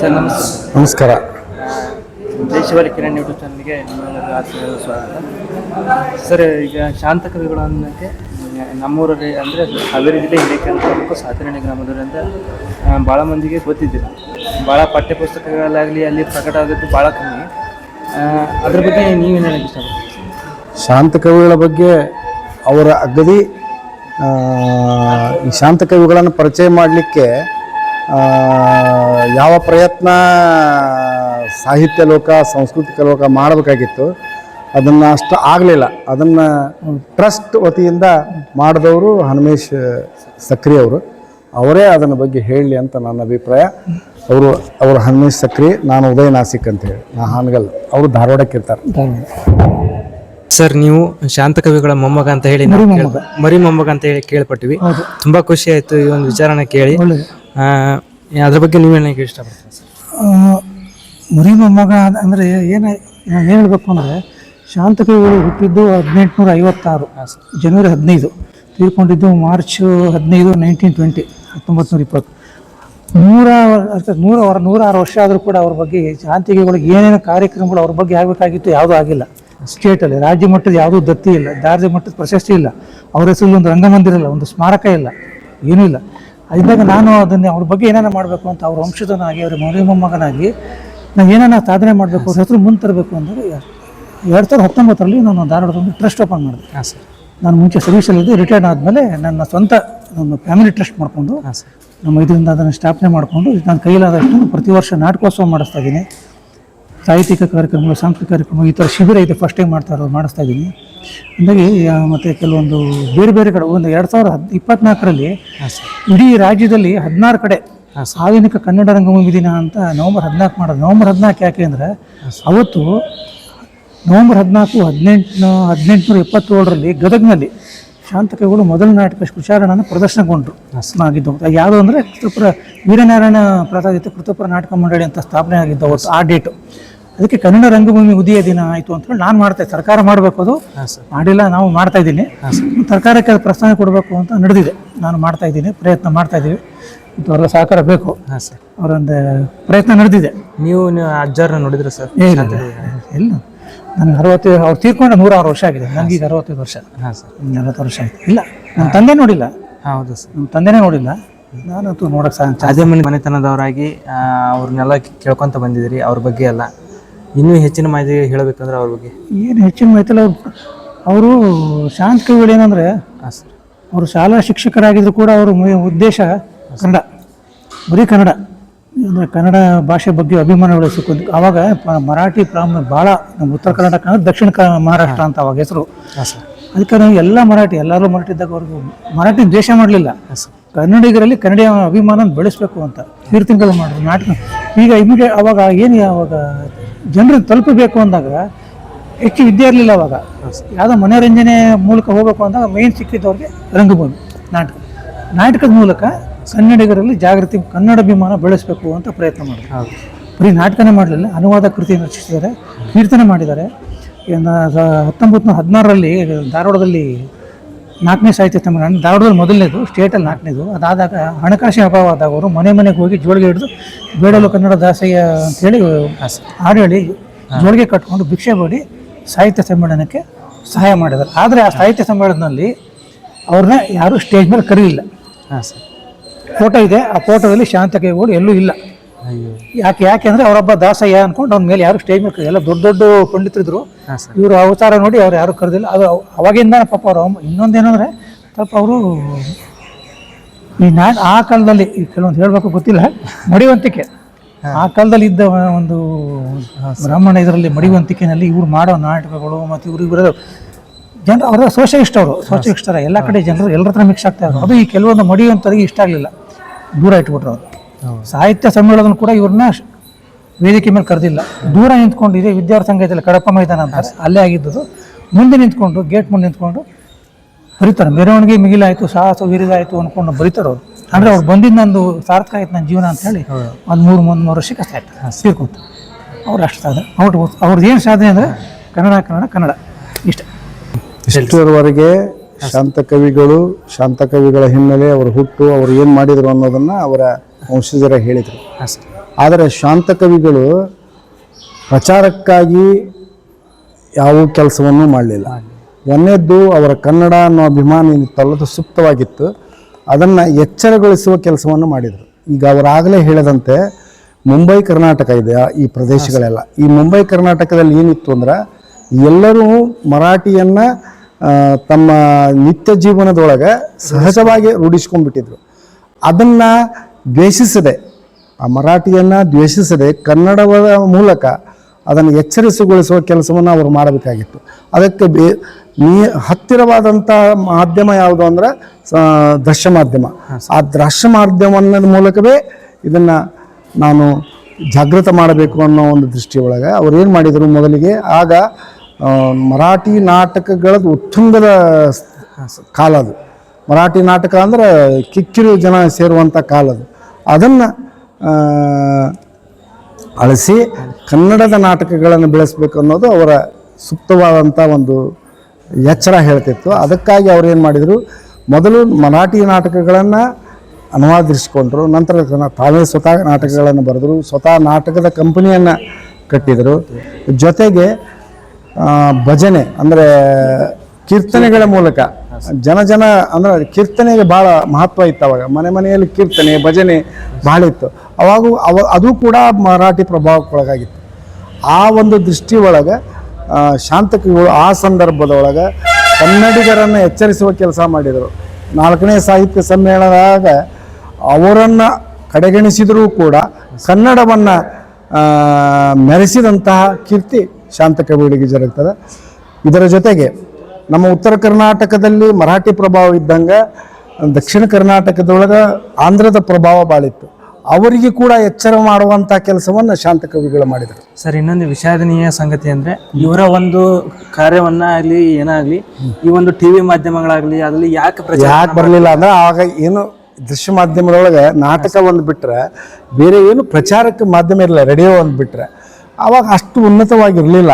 Sir ನಮಸ್ತೆ. ನಮಸ್ಕಾರ. ದೇಶವಾಲಿ Kiran YouTube ಚಾನಲ್ಗೆ ನಿಮ್ಮೆಲ್ಲರಿಗೂ ಸ್ವಾಗತ. ಸರ್, ಈಗ ಶಾಂತ ಕವಿಗಳು ಅನ್ನೋಕ್ಕೆ ನಮ್ಮೂರಲ್ಲಿ ಅಂದರೆ ಹಾವೇರಿ ಜಿಲ್ಲೆ ಹಿರೇಕೆರೆ ತಾಲೂಕು ಸಾತನಹಳ್ಳಿ ಗ್ರಾಮದವರಿಂದ ಭಾಳ ಮಂದಿಗೆ ಗೊತ್ತಿದ್ದಿಲ್ಲ. ಭಾಳ ಪಠ್ಯಪುಸ್ತಕಗಳಾಗಲಿ ಅಲ್ಲಿ ಪ್ರಕಟ ಆಗೋದು ಭಾಳ ಕಮ್ಮಿ. ಅದ್ರ ಬಗ್ಗೆ ನೀವೇನು ಹೇಳಕ್ಕೆ ಇಷ್ಟಪಡ್ತೀವಿ? ಶಾಂತ ಕವಿಗಳ ಬಗ್ಗೆ ಅವರ ಅಗದಿ ಈ ಶಾಂತ ಕವಿಗಳನ್ನು ಪರಿಚಯ ಮಾಡಲಿಕ್ಕೆ ಯಾವ ಪ್ರಯತ್ನ ಸಾಹಿತ್ಯ ಲೋಕ ಸಾಂಸ್ಕೃತಿಕ ಲೋಕ ಮಾಡಬೇಕಾಗಿತ್ತು, ಅದನ್ನು ಅಷ್ಟು ಆಗಲಿಲ್ಲ. ಅದನ್ನು ಟ್ರಸ್ಟ್ ವತಿಯಿಂದ ಮಾಡಿದವರು ಹನುಮೇಶ್ ಸಕ್ರಿ ಅವರು. ಅವರೇ ಅದನ್ನ ಬಗ್ಗೆ ಹೇಳಲಿ ಅಂತ ನನ್ನ ಅಭಿಪ್ರಾಯ. ಅವರು ಹನುಮೇಶ್ ಸಕ್ರಿ, ನಾನು ಉದಯ ನಾಸಿಕ್ ಅಂತ ಹೇಳಿ, ನಾ ಹಾನಗಲ್, ಅವರು ಧಾರವಾಡಕ್ಕೆ ಇರ್ತಾರೆ. ಸರ್, ನೀವು ಶಾಂತ ಕವಿಗಳ ಮೊಮ್ಮಗ ಅಂತ ಹೇಳಿ ಮರಿ ಮೊಮ್ಮಗ ಅಂತ ಹೇಳಿ ಕೇಳ್ಪಟ್ಟಿವಿ. ತುಂಬಾ ಖುಷಿ ಆಯ್ತು ಈ ಒಂದು ವಿಚಾರನ ಕೇಳಿ. ಅದ್ರ ಬಗ್ಗೆ ನೀವೇನು ಇಷ್ಟಪಡ್ತೀವಿ ಸರ್? ಮರಿ ಮೊಮ್ಮಗ ಅಂದರೆ ಏನು ಹೇಳಬೇಕು ಅಂದರೆ, ಶಾಂತ ಕವಿಗಳು ಹುಟ್ಟಿದ್ದು 1856 ಜನವರಿ 15, ತೀರ್ಕೊಂಡಿದ್ದು ಮಾರ್ಚ್ 15, 1920, 1920. 106 ವರ್ಷ ಆದರೂ ಕೂಡ ಅವ್ರ ಬಗ್ಗೆ ಶಾಂತ ಕವಿಗಳಿಗೆ ಏನೇನು ಕಾರ್ಯಕ್ರಮಗಳು ಅವ್ರ ಬಗ್ಗೆ ಆಗಬೇಕಾಗಿತ್ತು ಯಾವುದೂ ಆಗಿಲ್ಲ. ಸ್ಟೇಟಲ್ಲಿ ರಾಜ್ಯ ಮಟ್ಟದ ಯಾವುದೂ ದತ್ತಿ ಇಲ್ಲ, ರಾಜ್ಯ ಮಟ್ಟದ ಪ್ರಶಸ್ತಿ ಇಲ್ಲ, ಅವ್ರ ಹೆಸರಲ್ಲಿ ಒಂದು ರಂಗಮಂದಿರ ಇಲ್ಲ, ಒಂದು ಸ್ಮಾರಕ ಇಲ್ಲ, ಏನೂ ಇಲ್ಲ. ಇದ್ದಾಗ ನಾನು ಅದನ್ನೇ ಅವ್ರ ಬಗ್ಗೆ ಏನಾನ ಮಾಡಬೇಕು ಅಂತ ಅವ್ರ ವಂಶದನಾಗಿ ಅವ್ರ ಮರಿ ಮೊಮ್ಮಗನಾಗಿ ನಾನು ಏನಾನ ಸಾಧನೆ ಮಾಡಬೇಕು, ಅವ್ರ ಹೆಸರು ಮುಂದೆ ತರಬೇಕು ಅಂದರೆ 2019ರಲ್ಲಿ ನಾನು ಧಾರವಾಡದೊಂದು ಟ್ರಸ್ಟ್ ಓಪನ್ ಮಾಡಿದೆ. ನಾನು ಮುಂಚೆ ಸರ್ವಿಸಲ್ಲಿದ್ದು ರಿಟೈರ್ಡ್ ಆದಮೇಲೆ ನನ್ನ ಸ್ವಂತ ನಮ್ಮ ಫ್ಯಾಮಿಲಿ ಟ್ರಸ್ಟ್ ಮಾಡಿಕೊಂಡು ನಮ್ಮ ಇದರಿಂದ ಅದನ್ನು ಸ್ಥಾಪನೆ ಮಾಡಿಕೊಂಡು ನಾನು ಕೈಲಾದಷ್ಟು ಪ್ರತಿ ವರ್ಷ ನಾಟಕೋತ್ಸವ ಮಾಡಿಸ್ತಾ ಇದ್ದೀನಿ. ಸಾಹಿತ್ಯಿಕ ಕಾರ್ಯಕ್ರಮಗಳು, ಸಾಂಸ್ಕೃತಿಕ ಕಾರ್ಯಕ್ರಮ, ಈ ಥರ ಶಿಬಿರ ಇದೆ, ಫಸ್ಟ್ ಟೈಮ್ ಮಾಡಿಸ್ತಾ ಇದ್ದೀನಿ. ಹಾಗಾಗಿ ಮತ್ತು ಕೆಲವೊಂದು ಬೇರೆ ಬೇರೆ ಕಡೆ ಒಂದು 2024ರಲ್ಲಿ ಇಡೀ ರಾಜ್ಯದಲ್ಲಿ 16 ಕಡೆ ಆಧುನಿಕ ಕನ್ನಡ ರಂಗಭೂಮಿ ದಿನ ಅಂತ ನವೆಂಬರ್ 14 ಮಾಡೋದು. ನವೆಂಬರ್ 14 ಯಾಕೆ ಅಂದರೆ ಅವತ್ತು ನವೆಂಬರ್ 14, 1877ರಲ್ಲಿ ಗದಗ್ನಲ್ಲಿ ಶಾಂತ ಕವಿಗಳು ಮೊದಲ ನಾಟಕ ಕೃಚಾರಣನ ಪ್ರದರ್ಶನಗೊಂಡ್ರು ಆಗಿದ್ದು. ಯಾವುದು ಅಂದರೆ ಕೃತಪುರ ವೀರನಾರಾಯಣ ಪ್ರಸಾದಿತ ಕೃತಪುರ ನಾಟಕ ಮಂಡಳಿ ಅಂತ ಸ್ಥಾಪನೆ ಆಗಿದ್ದು ಅವತ್ತು, ಆ ಡೇಟು. ಅದಕ್ಕೆ ಕನ್ನಡ ರಂಗಭೂಮಿ ಉದಯ ದಿನ ಆಯಿತು ಅಂತೇಳಿ ನಾನು ಮಾಡ್ತಾಯಿದ್ದೆ. ಸರ್ಕಾರ ಮಾಡಬೇಕು, ಅದು ಮಾಡಿಲ್ಲ, ನಾವು ಮಾಡ್ತಾ ಇದ್ದೀನಿ. ಸರ್ಕಾರಕ್ಕೆ ಅದು ಪ್ರಸ್ತಾವನೆ ಕೊಡಬೇಕು ಅಂತ ನಡೆದಿದೆ. ನಾನು ಮಾಡ್ತಾ ಇದ್ದೀನಿ, ಪ್ರಯತ್ನ ಮಾಡ್ತಾ ಇದ್ದೀವಿ. ಮತ್ತು ಅವರ ಸಹಕಾರ ಬೇಕು. ಅವರೊಂದು ಪ್ರಯತ್ನ ನಡೆದಿದೆ. ನೀವು ಅಜ್ಜಾರನ್ನ ನೋಡಿದ್ರೆ ಸರ್? ಇಲ್ಲ, ನನಗೆ 60, ಅವ್ರು ತೀರ್ಕೊಂಡು 106 ವರ್ಷ ಆಗಿದೆ. ನನಗೀಗ 65 ವರ್ಷ. 40 ವರ್ಷ ಆಯಿತು. ಇಲ್ಲ, ನನ್ನ ತಂದೆ ನೋಡಿಲ್ಲ. ಹೌದು ಸರ್, ನಮ್ಮ ತಂದೆನೇ ನೋಡಿಲ್ಲ. ನಾನಂತೂ ನೋಡೋಕ್ಕೆ ಅದೇ ಮನೆತನದವರಾಗಿ ಅವ್ರನ್ನೆಲ್ಲ ಕೇಳ್ಕೊತ ಬಂದಿದ್ದೀರಿ. ಅವ್ರ ಬಗ್ಗೆ ಎಲ್ಲ ಇನ್ನೂ ಹೆಚ್ಚಿನ ಮಾಹಿತಿ ಹೇಳಬೇಕಂದ್ರೆ ಅವ್ರ ಬಗ್ಗೆ ಏನು ಹೆಚ್ಚಿನ ಮಾಹಿತಿ ಇಲ್ಲ. ಅವರು ಶಾಂತ ಕವಿಗಳು ಏನಂದರೆ, ಅವರು ಶಾಲಾ ಶಿಕ್ಷಕರಾಗಿದ್ರು ಕೂಡ ಅವ್ರ ಉದ್ದೇಶ ಕನ್ನಡ, ಬರೀ ಕನ್ನಡ ಅಂದರೆ ಕನ್ನಡ ಭಾಷೆ ಬಗ್ಗೆ ಅಭಿಮಾನ ಬೆಳೆಸಿಕೊಂಡು. ಆವಾಗ ಮರಾಠಿ ಭಾಳ ನಮ್ಮ ಉತ್ತರ ಕರ್ನಾಟಕ ಅಂದರೆ ದಕ್ಷಿಣ ಮಹಾರಾಷ್ಟ್ರ ಅಂತ ಅವಾಗ ಹೆಸರು. ಅದಕ್ಕೆ ನಾವು ಎಲ್ಲರೂ ಮರಾಠಿ ಇದ್ದಾಗ ಅವ್ರಿಗೂ ಮರಾಠಿ ದ್ವೇಷ ಮಾಡಲಿಲ್ಲ. ಕನ್ನಡಿಗರಲ್ಲಿ ಕನ್ನಡ ಅಭಿಮಾನ ಬೆಳೆಸಬೇಕು ಅಂತ ಕೀರ್ತನೆಗಳು ಮಾಡಿದ್ರು, ನಾಟಕ. ಈಗ ಇಮಿಡಿಯೇಟ್ ಅವಾಗ ಏನು, ಅವಾಗ ಜನರಿಗೆ ತಲುಪಬೇಕು ಅಂದಾಗ ಹೆಚ್ಚು ವಿದ್ಯೆ ಇರಲಿಲ್ಲ. ಅವಾಗ ಯಾವುದೋ ಮನೋರಂಜನೆ ಮೂಲಕ ಹೋಗಬೇಕು ಅಂದಾಗ ಮೇನ್ ಸಿಕ್ಕಿದ್ದವ್ರಿಗೆ ರಂಗಭೂಮಿ, ನಾಟಕದ ಮೂಲಕ ಕನ್ನಡಿಗರಲ್ಲಿ ಜಾಗೃತಿ, ಕನ್ನಡಾಭಿಮಾನ ಬೆಳೆಸಬೇಕು ಅಂತ ಪ್ರಯತ್ನ ಮಾಡಿದ್ರು. ಬರೀ ನಾಟಕನೇ ಮಾಡಲಿಲ್ಲ, ಅನುವಾದ ಕೃತಿಯನ್ನು ರಚಿಸಿದ್ದಾರೆ, ಕೀರ್ತನೆ ಮಾಡಿದ್ದಾರೆ. 1916ರಲ್ಲಿ ಧಾರವಾಡದಲ್ಲಿ 4ನೇ ಸಾಹಿತ್ಯ ಸಮ್ಮೇಳನ, ಧಾರವಾಡದಲ್ಲಿ ಮೊದಲನೇದು, ಸ್ಟೇಟಲ್ಲಿ 4ನೇದು. ಅದಾದಾಗ ಹಣಕಾಸಿನ ಅಭಾವ ಆದಾಗ ಅವರು ಮನೆಗೆ ಹೋಗಿ ಜೋಳಿಗೆ ಹಿಡಿದು ಬೇಡಲು ಕನ್ನಡ ದಾಸಯ್ಯ ಅಂತೇಳಿ ಹಾಡು ಹೇಳಿ ಜೋಳಿಗೆ ಕಟ್ಕೊಂಡು ಭಿಕ್ಷೆ ಬೇಡಿ ಸಾಹಿತ್ಯ ಸಮ್ಮೇಳನಕ್ಕೆ ಸಹಾಯ ಮಾಡಿದ್ದಾರೆ. ಆದರೆ ಆ ಸಾಹಿತ್ಯ ಸಮ್ಮೇಳನದಲ್ಲಿ ಅವ್ರನ್ನ ಯಾರೂ ಸ್ಟೇಜ್ ಮೇಲೆ ಕರೀಲಿಲ್ಲ. ಫೋಟೋ ಇದೆ, ಆ ಫೋಟೋದಲ್ಲಿ ಶಾಂತ ಕವಿಗಳು ಎಲ್ಲೂ ಇಲ್ಲ. ಯಾಕೆ ಅಂದರೆ ಅವರೊಬ್ಬ ದಾಸಯ್ಯ ಅಂದ್ಕೊಂಡು ಅವ್ನ ಮೇಲೆ ಯಾರು ಸ್ಟೇಜ್ ಮೇಲೆ ಎಲ್ಲ ದೊಡ್ಡ ದೊಡ್ಡ ಪಂಡಿತರಿದ್ರು. ಇವರು ಅವತಾರ ನೋಡಿ ಅವ್ರು ಯಾರು ಕರೆದಿಲ್ಲ. ಅದು ಅವಾಗಿಂದ ಪಾಪ ಅವರು. ಇನ್ನೊಂದೇನಂದರೆ ಸ್ವಲ್ಪ ಅವರು ಈ ಆ ಕಾಲದಲ್ಲಿ ಕೆಲವೊಂದು ಹೇಳಬೇಕು ಗೊತ್ತಿಲ್ಲ, ಮಡಿವಂತಿಕೆ ಆ ಕಾಲದಲ್ಲಿ ಇದ್ದ ಒಂದು ಬ್ರಾಹ್ಮಣ ಇದರಲ್ಲಿ ಮಡಿವಂತಿಕೆಯಲ್ಲಿ ಇವ್ರು ಮಾಡೋ ನಾಟಕಗಳು ಮತ್ತು ಇವರು ಜನರು ಅವರ ಸೋಷಲಿಸ್ಟರ ಎಲ್ಲ ಕಡೆ ಜನರು ಎಲ್ಲರ ಹತ್ರ ಮಿಕ್ಸ್ ಆಗ್ತಾ ಇದ್ರು. ಅದು ಈ ಕೆಲವೊಂದು ಮಡಿಯುವಂಥವ್ರಿಗೆ ಇಷ್ಟ ಆಗಲಿಲ್ಲ, ದೂರ ಇಟ್ಬಿಟ್ರು ಅವರು. ಸಾಹಿತ್ಯ ಸಮ್ಮೇಳನ ಕೂಡ ಇವ್ರನ್ನ ವೇದಿಕೆ ಮೇಲೆ ಕರೆದಿಲ್ಲ, ದೂರ ನಿಂತ್ಕೊಂಡು. ಇದೇ ವಿದ್ಯಾರ್ಥಿ ಸಂಘ ಇದೆಲ್ಲ ಕಡಪ ಮೈದಾನ ಅಂತಾರೆ, ಅಲ್ಲೇ ಆಗಿದ್ದು. ಮುಂದೆ ನಿಂತ್ಕೊಂಡು, ಗೇಟ್ ಮುಂದೆ ನಿಂತ್ಕೊಂಡು ಬರೀತಾರೆ. ಮೆರವಣಿಗೆ ಮಿಗಿಲಾಯಿತು, ಸಾಹಸ ವೀರಿದಾಯಿತು ಅಂದ್ಕೊಂಡು ಬರೀತಾರೆ ಅವರು. ಅಂದರೆ ಅವ್ರು ಬಂದಿದ್ದು ನಂದು ಸಾರ್ಥಕ ಆಯ್ತು ನನ್ನ ಜೀವನ ಅಂತ ಹೇಳಿ ಒಂದು 3 ವರ್ಷಕ್ಕೆ ಕಷ್ಟ ಆಯ್ತು ತೀರ್ಕೊಂತ. ಅವ್ರು ಅಷ್ಟು ಸಾಧನೆ. ಅವ್ರದ್ದು ಏನು ಸಾಧನೆ ಅಂದರೆ ಕನ್ನಡ ಇಷ್ಟ. ಇಷ್ಟರವರೆಗೆ ಶಾಂತ ಕವಿಗಳ ಹಿನ್ನೆಲೆ, ಅವರ ಹುಟ್ಟು, ಅವರು ಏನು ಮಾಡಿದರು ಅನ್ನೋದನ್ನು ಅವರ ವಂಶಜರ ಹೇಳಿದರು. ಆದರೆ ಶಾಂತ ಕವಿಗಳು ಪ್ರಚಾರಕ್ಕಾಗಿ ಯಾವ ಕೆಲಸವನ್ನು ಮಾಡಲಿಲ್ಲ. ಒಂದನೇದ್ದು ಅವರ ಕನ್ನಡ ಅನ್ನೋ ಅಭಿಮಾನ ಏನಿತ್ತಲ್ಲ ಅದು ಸುಪ್ತವಾಗಿತ್ತು, ಅದನ್ನು ಎಚ್ಚರಗೊಳಿಸುವ ಕೆಲಸವನ್ನು ಮಾಡಿದರು. ಈಗ ಅವರಾಗಲೇ ಹೇಳಿದಂತೆ ಮುಂಬೈ ಕರ್ನಾಟಕ ಇದೆ ಈ ಪ್ರದೇಶಗಳೆಲ್ಲ. ಈ ಮುಂಬೈ ಕರ್ನಾಟಕದಲ್ಲಿ ಏನಿತ್ತು ಅಂದ್ರೆ ಎಲ್ಲರೂ ಮರಾಠಿಯನ್ನು ತಮ್ಮ ನಿತ್ಯ ಜೀವನದೊಳಗೆ ಸಹಜವಾಗಿ ರೂಢಿಸ್ಕೊಂಡ್ಬಿಟ್ಟಿದ್ರು. ಅದನ್ನು ದ್ವೇಷಿಸದೆ, ಆ ಮರಾಠಿಯನ್ನು ದ್ವೇಷಿಸದೆ ಕನ್ನಡದ ಮೂಲಕ ಅದನ್ನು ಎಚ್ಚರಿಸಿಗೊಳಿಸುವ ಕೆಲಸವನ್ನು ಅವರು ಮಾಡಬೇಕಾಗಿತ್ತು. ಅದಕ್ಕೆ ಹತ್ತಿರವಾದಂಥ ಮಾಧ್ಯಮ ಯಾವುದು ಅಂದ್ರೆ ದೃಶ್ಯ ಮಾಧ್ಯಮ. ಆ ದೃಶ್ಯ ಮಾಧ್ಯಮದ ಮೂಲಕವೇ ಇದನ್ನು ನಾನು ಜಾಗೃತ ಮಾಡಬೇಕು ಅನ್ನೋ ಒಂದು ದೃಷ್ಟಿಯೊಳಗೆ ಅವ್ರು ಏನು ಮಾಡಿದರು, ಮೊದಲಿಗೆ ಆಗ ಮರಾಠಿ ನಾಟಕಗಳದ್ದು ಉತ್ತುಂಗದ ಕಾಲ ಅದು. ಮರಾಠಿ ನಾಟಕ ಅಂದ್ರೆ ಕಿಕ್ಕಿರಿ ಜನ ಸೇರುವಂಥ ಕಾಲ ಅದು. ಅದನ್ನು ಅಳಿಸಿ ಕನ್ನಡದ ನಾಟಕಗಳನ್ನು ಬೆಳೆಸಬೇಕು ಅನ್ನೋದು ಅವರ ಸೂಕ್ತವಾದಂಥ ಒಂದು ಎಚ್ಚರ ಹೇಳ್ತಿತ್ತು. ಅದಕ್ಕಾಗಿ ಅವ್ರು ಏನು ಮಾಡಿದರು, ಮೊದಲು ಮರಾಠಿ ನಾಟಕಗಳನ್ನು ಅನುವಾದಿಸಿಕೊಂಡ್ರು. ನಂತರ ತಾವೇ ಸ್ವತಃ ನಾಟಕಗಳನ್ನು ಬರೆದರು, ಸ್ವತಃ ನಾಟಕದ ಕಂಪನಿಯನ್ನು ಕಟ್ಟಿದರು. ಜೊತೆಗೆ ಭಜನೆ ಅಂದರೆ ಕೀರ್ತನೆಗಳ ಮೂಲಕ ಜನ ಅಂದರೆ ಕೀರ್ತನೆಗೆ ಭಾಳ ಮಹತ್ವ ಇತ್ತು. ಅವಾಗ ಮನೆಯಲ್ಲಿ ಕೀರ್ತನೆ ಭಜನೆ ಭಾಳ ಇತ್ತು. ಅದು ಕೂಡ ಮರಾಠಿ ಪ್ರಭಾವಕ್ಕೊಳಗಾಗಿತ್ತು. ಆ ಒಂದು ದೃಷ್ಟಿ ಒಳಗೆ ಶಾಂತಕವಿಗಳು ಆ ಸಂದರ್ಭದೊಳಗೆ ಕನ್ನಡಿಗರನ್ನು ಎಚ್ಚರಿಸುವ ಕೆಲಸ ಮಾಡಿದರು. 4ನೇ ಸಾಹಿತ್ಯ ಸಮ್ಮೇಳನದಾಗ ಅವರನ್ನು ಕಡೆಗಣಿಸಿದರೂ ಕೂಡ ಕನ್ನಡವನ್ನು ಮೆರೆಸಿದಂತಹ ಕೀರ್ತಿ ಶಾಂತಕವಿಗಳಿಗೆ ಜರುಗ್ತದೆ. ಇದರ ಜೊತೆಗೆ ನಮ್ಮ ಉತ್ತರ ಕರ್ನಾಟಕದಲ್ಲಿ ಮರಾಠಿ ಪ್ರಭಾವ ಇದ್ದಂಗೆ ದಕ್ಷಿಣ ಕರ್ನಾಟಕದೊಳಗೆ ಆಂಧ್ರದ ಪ್ರಭಾವ ಭಾಳಿತ್ತು. ಅವರಿಗೆ ಕೂಡ ಎಚ್ಚರ ಮಾಡುವಂಥ ಕೆಲಸವನ್ನು ಶಾಂತಕವಿಗಳು ಮಾಡಿದರು. ಸರ್, ಇನ್ನೊಂದು ವಿಷಾದನೀಯ ಸಂಗತಿ ಅಂದರೆ ಇವರ ಒಂದು ಕಾರ್ಯವನ್ನು ಆಗಲಿ ಏನಾಗಲಿ ಈ ಒಂದು ಟಿವಿ ಮಾಧ್ಯಮಗಳಾಗಲಿ ಅದರಲ್ಲಿ ಯಾಕೆ ಬರಲಿಲ್ಲ ಅಂದ್ರೆ ಆಗ ಏನು ದೃಶ್ಯ ಮಾಧ್ಯಮದೊಳಗೆ ನಾಟಕ ಒಂದು ಬಿಟ್ಟರೆ ಬೇರೆ ಏನು ಪ್ರಚಾರಕ್ಕೆ ಮಾಧ್ಯಮ ಇರಲಿಲ್ಲ. ರೇಡಿಯೋ ಒಂದು ಬಿಟ್ಟರೆ ಆವಾಗ ಅಷ್ಟು ಉನ್ನತವಾಗಿರಲಿಲ್ಲ.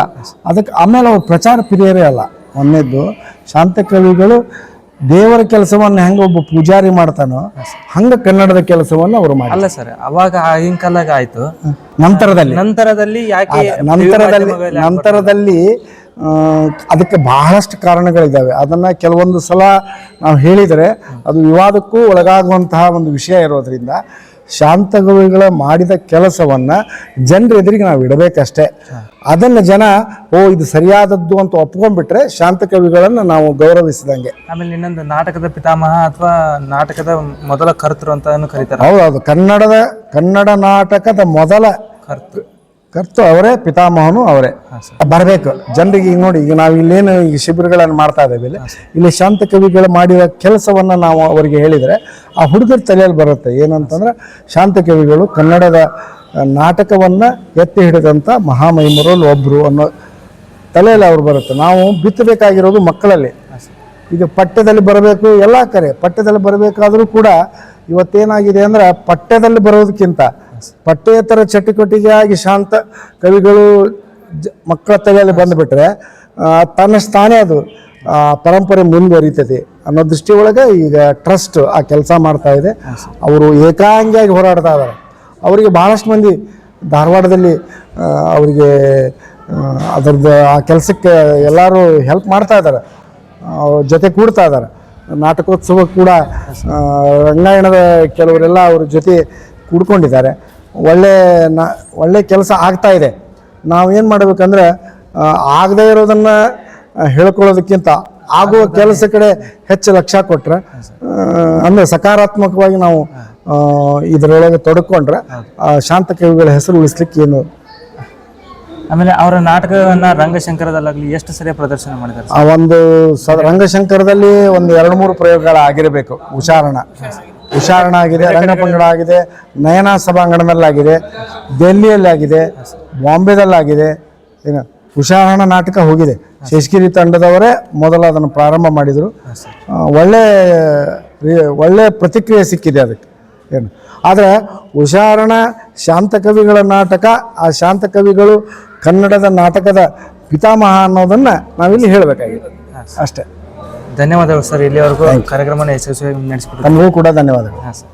ಅದಕ್ಕೆ ಆಮೇಲೆ ಅವ್ರು ಪ್ರಚಾರ ಪ್ರಿಯರೇ ಅಲ್ಲ. ಒಂದನೇದ್ದು ಶಾಂತಕವಿಗಳು ದೇವರ ಕೆಲಸವನ್ನು ಹೆಂಗೆ ಒಬ್ಬ ಪೂಜಾರಿ ಮಾಡ್ತಾನೋ ಹಂಗೆ ಕನ್ನಡದ ಕೆಲಸವನ್ನು ಅವರು ಮಾಡಿ. ಅಲ್ಲ ಸರ್, ಅವಾಗ ಆಗಿನ ಕಾಲಾಗ ಆಯಿತು. ನಂತರದಲ್ಲಿ ಯಾಕೆ ನಂತರದಲ್ಲಿ ಅದಕ್ಕೆ ಬಹಳಷ್ಟು ಕಾರಣಗಳಿದ್ದಾವೆ. ಅದನ್ನು ಕೆಲವೊಂದು ಸಲ ನಾವು ಹೇಳಿದರೆ ಅದು ವಿವಾದಕ್ಕೂ ಒಳಗಾಗುವಂತಹ ಒಂದು ವಿಷಯ ಇರೋದ್ರಿಂದ ಶಾಂತಕವಿಗಳ ಮಾಡಿದ ಕೆಲಸವನ್ನು ಜನರ ಎದುರಿಗೆ ನಾವು ಇಡಬೇಕಷ್ಟೇ. ಅದನ್ನು ಜನ ಇದು ಸರಿಯಾದದ್ದು ಅಂತ ಒಪ್ಕೊಂಡ್ಬಿಟ್ರೆ ಶಾಂತಕವಿಗಳನ್ನು ನಾವು ಗೌರವಿಸಿದಂಗೆ. ಆಮೇಲೆ ಇನ್ನೊಂದು ನಾಟಕದ ಪಿತಾಮಹ ಅಥವಾ ನಾಟಕದ ಮೊದಲ ಕರ್ತೃ ಅಂತ ಕರೀತಾರೆ. ಹೌದೌದು, ಕನ್ನಡ ನಾಟಕದ ಮೊದಲ ಕರ್ತು ಅವರೇ, ಪಿತಾಮಹನು ಅವರೇ. ಬರಬೇಕು ಜನರಿಗೆ. ಈಗ ನೋಡಿ, ಈಗ ನಾವು ಇಲ್ಲೇನು ಈಗ ಶಿಬಿರಗಳನ್ನು ಮಾಡ್ತಾ ಇದ್ದೇವೆ, ಇಲ್ಲಿ ಶಾಂತಕವಿಗಳು ಮಾಡಿದ ಕೆಲಸವನ್ನು ನಾವು ಅವರಿಗೆ ಹೇಳಿದರೆ ಆ ಹುಡುಗರ ತಲೆಯಲ್ಲಿ ಬರುತ್ತೆ. ಏನಂತಂದ್ರೆ ಶಾಂತಕವಿಗಳು ಕನ್ನಡದ ನಾಟಕವನ್ನು ಎತ್ತಿ ಹಿಡಿದಂಥ ಮಹಾಮಹಿಮರಲ್ಲಿ ಒಬ್ಬರು ಅನ್ನೋ ತಲೆಯಲ್ಲಿ ಅವ್ರು ಬರುತ್ತೆ. ನಾವು ಬಿತ್ತಬೇಕಾಗಿರೋದು ಮಕ್ಕಳಲ್ಲಿ. ಈಗ ಪಠ್ಯದಲ್ಲಿ ಬರಬೇಕು, ಎಲ್ಲ ಕರೆ ಪಠ್ಯದಲ್ಲಿ ಬರಬೇಕಾದರೂ ಕೂಡ ಇವತ್ತೇನಾಗಿದೆ ಅಂದ್ರೆ ಪಠ್ಯದಲ್ಲಿ ಬರೋದಕ್ಕಿಂತ ಪಠ್ಯೇತರ ಚಟುವಟಿಕೆಯಾಗಿ ಶಾಂತ ಕವಿಗಳು ಮಕ್ಕಳ ತಲೆಯಲ್ಲಿ ಬಂದುಬಿಟ್ರೆ ತನ್ನಷ್ಟಾನೇ ಅದು ಪರಂಪರೆ ಮುಂದುವರಿತದೆ ಅನ್ನೋ ದೃಷ್ಟಿ ಒಳಗೆ ಈಗ ಟ್ರಸ್ಟ್ ಆ ಕೆಲಸ ಮಾಡ್ತಾ ಇದೆ. ಅವರು ಏಕಾಂಗಿಯಾಗಿ ಹೋರಾಡ್ತಾ ಇದ್ದಾರೆ. ಅವರಿಗೆ ಭಾಳಷ್ಟು ಮಂದಿ ಧಾರವಾಡದಲ್ಲಿ ಅವರಿಗೆ ಅದರದ್ದು ಆ ಕೆಲಸಕ್ಕೆ ಎಲ್ಲರೂ ಹೆಲ್ಪ್ ಮಾಡ್ತಾ ಇದ್ದಾರೆ, ಜೊತೆ ಕೂಡ್ತಾ ಇದ್ದಾರೆ. ನಾಟಕೋತ್ಸವ ಕೂಡ ರಂಗಾಯಣದ ಕೆಲವರೆಲ್ಲ ಅವ್ರ ಜೊತೆ ಕೂಡ್ಕೊಂಡಿದ್ದಾರೆ. ಒಳ್ಳೆ ಕೆಲಸ ಆಗ್ತಾ ಇದೆ. ನಾವೇನು ಮಾಡಬೇಕಂದ್ರೆ ಆಗದೇ ಇರೋದನ್ನು ಹೇಳ್ಕೊಳ್ಳೋದಕ್ಕಿಂತ ಆಗುವ ಕೆಲಸ ಕಡೆ ಹೆಚ್ಚು ಲಕ್ಷ್ಯ ಕೊಟ್ಟರೆ, ಅಂದರೆ ಸಕಾರಾತ್ಮಕವಾಗಿ ನಾವು ಇದರೊಳಗೆ ತೊಡ್ಕೊಂಡ್ರೆ ಶಾಂತಕವಿಗಳ ಹೆಸರು ಉಳಿಸ್ಲಿಕ್ಕೆ ಏನು. ಆಮೇಲೆ ಅವರ ನಾಟಕವನ್ನು ರಂಗಶಂಕರದಲ್ಲಾಗಲಿ ಎಷ್ಟು ಸರಿ ಪ್ರದರ್ಶನ ಮಾಡಿದ್ದಾರೆ? ಆ ಒಂದು ರಂಗಶಂಕರದಲ್ಲಿ ಒಂದು 2-3 ಪ್ರಯೋಗಗಳಾಗಿರಬೇಕು. ಉಚ್ಚಾರಣ ಆಗಿದೆ, ರಂಗಪಂಗಡ ಆಗಿದೆ, ನಯನ ಸಭಾಂಗಣದಲ್ಲಾಗಿದೆ, ದೆಹಲಿಯಲ್ಲಿ ಆಗಿದೆ, ಬಾಂಬೆದಲ್ಲಾಗಿದೆ. ಏನು ಉಚ್ಚಾರಣ ನಾಟಕ ಹೋಗಿದೆ. ಶೇಷಗಿರಿ ತಂಡದವರೇ ಮೊದಲು ಅದನ್ನು ಪ್ರಾರಂಭ ಮಾಡಿದರು. ಒಳ್ಳೆ ಪ್ರತಿಕ್ರಿಯೆ ಸಿಕ್ಕಿದೆ ಅದಕ್ಕೆ. ಏನು ಆದರೆ ಉಚ್ಚಾರಣ ಶಾಂತಕವಿಗಳ ನಾಟಕ, ಆ ಶಾಂತಕವಿಗಳು ಕನ್ನಡದ ನಾಟಕದ ಪಿತಾಮಹ ಅನ್ನೋದನ್ನು ನಾವಿಲ್ಲಿ ಹೇಳಬೇಕಾಗಿದೆ ಅಷ್ಟೇ. ಧನ್ಯವಾದಗಳು ಸರ್, ಇಲ್ಲಿವರೆಗೂ ಕಾರ್ಯಕ್ರಮನ ಯಶಸ್ವಿಯಾಗಿ ನಡೆಸಿಕೊಟ್ಟು. ನಮಗೂ ಕೂಡ ಧನ್ಯವಾದಗಳು. ಹಾಂ ಸರ್.